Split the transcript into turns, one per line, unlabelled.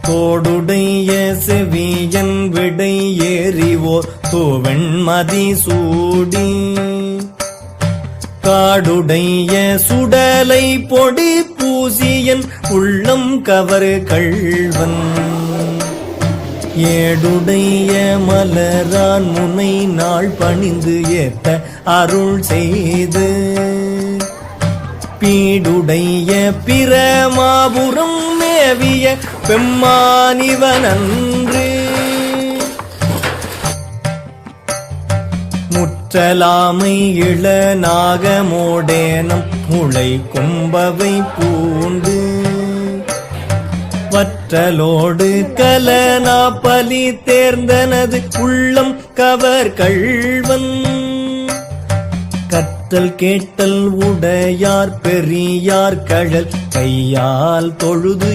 தோடுடைய செவியன் விடை ஏறிவோர் தூவெண்மதி சூடி காடுடைய சுடலை பொடி பூசியன் உள்ளம் கவர் கள்வன் ஏடுடைய மலரான் முனை நாள் பணிந்து ஏத்த அருள் செய்து பீடுடைய பிரமாபுரம் மேவிய பெம்மானிவனன்று முற்றலாமை இளநாகமோடேனம் முளை கும்பவை பூண்டு வற்றலோடு கலனாப்பலி தேர்ந்தனது உள்ளம் கவர் கள்வன் கற்றல் கேட்டல் உடையார் பெரியார் கழல் கையால் தொழுது